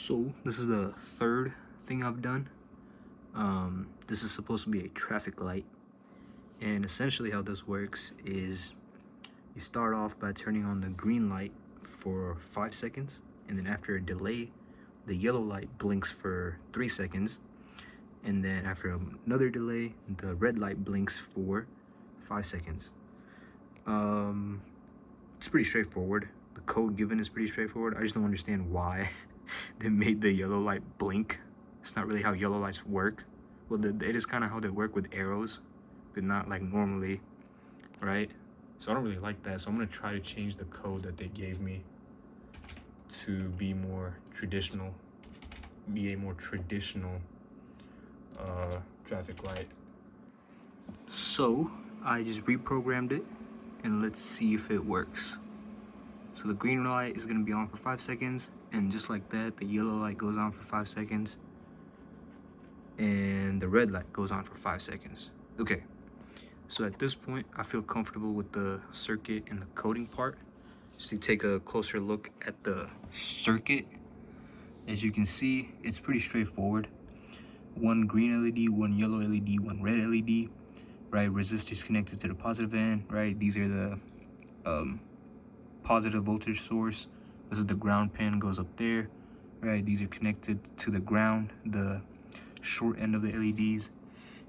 So this is the third thing I've done. This is supposed to be a traffic light, and essentially how this works is you start off by turning on the green light for 5 seconds, and then after a delay the yellow light blinks for 3 seconds, and then after another delay the red light blinks for 5 seconds. It's pretty straightforward. The code given is pretty straightforward. I just don't understand why they made the yellow light blink. It's not really how yellow lights work. Well, it is kind of how they work with arrows, but not like normally, right? So I don't really like that. So I'm gonna try to change the code that they gave me to be more traditional, be a more traditional traffic light. So I just reprogrammed it, and let's see if it works. So the green light is going to be on for 5 seconds, and just like that, the yellow light goes on for 5 seconds, and the red light goes on for 5 seconds. Okay, so at this point, I feel comfortable with the circuit and the coding part. Just to take a closer look at the circuit, as you can see, it's pretty straightforward. One green LED, one yellow LED, one red LED, right? Resistors connected to the positive end, right? These are the positive voltage source. This is the ground pin, goes up there, right? These are connected to the ground, the short end of the LEDs.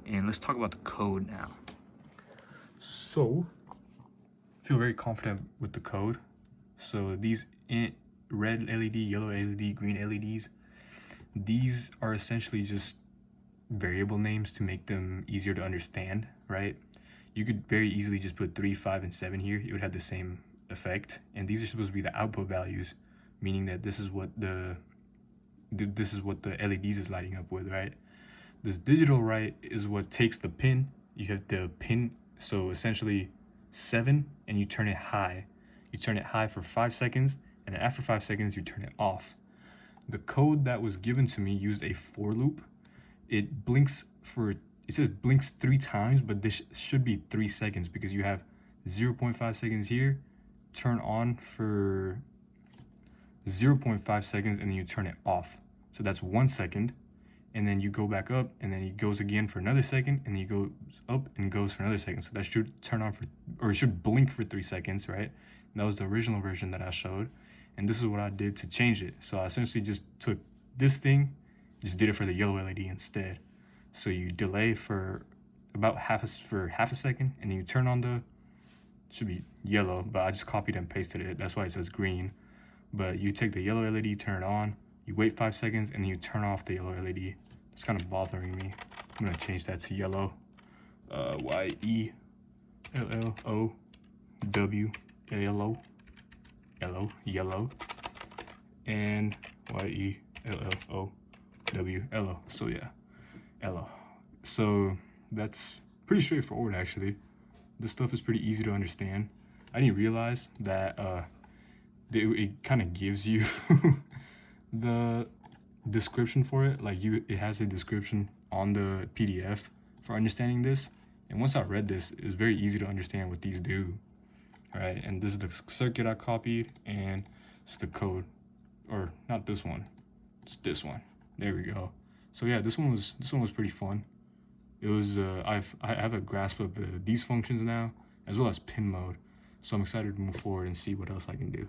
And let's talk about the code now. So I feel very confident with the code. So these red LED, yellow LED, green LEDs, these are essentially just variable names to make them easier to understand, right? You could very easily just put 3, 5, and 7 here. It would have the same effect. And these are supposed to be the output values, meaning that this is what the LEDs is lighting up with, right? This digital right is what takes the pin. You have the pin, so essentially 7, and you turn it high. You turn it high for 5 seconds, and then after 5 seconds you turn it off. The code that was given to me used a for loop. It blinks for, it says blinks 3 times, but this should be 3 seconds because you have 0.5 seconds here, turn on for 0.5 seconds, and then you turn it off. So that's 1 second, and then you go back up, and then it goes again for another second, and then you go up and goes for another second. So that should turn on for, or it should blink for 3 seconds, right? And that was the original version that I showed, and this is what I did to change it. So I essentially just took this thing, just did it for the yellow LED instead. So you delay for about half a second, and then you turn on the, should be yellow, but I just copied and pasted it. That's why it says green. But you take the yellow LED, turn it on, you wait 5 seconds, and then you turn off the yellow LED. It's kind of bothering me. I'm gonna change that to yellow. Y-E-L-L-O-W, yellow, yellow, and Y-E-L-L-O-W, so yeah, yellow. So that's pretty straightforward, actually. This stuff is pretty easy to understand. I didn't realize that it kind of gives you the description for it. Like it has a description on the PDF for understanding this. And once I read this, it was very easy to understand what these do. All right, and this is the circuit I copied, and it's the code, or not this one, it's this one. There we go. So yeah, this one was pretty fun. It was I have a grasp of these functions now, as well as pin mode. So I'm excited to move forward and see what else I can do.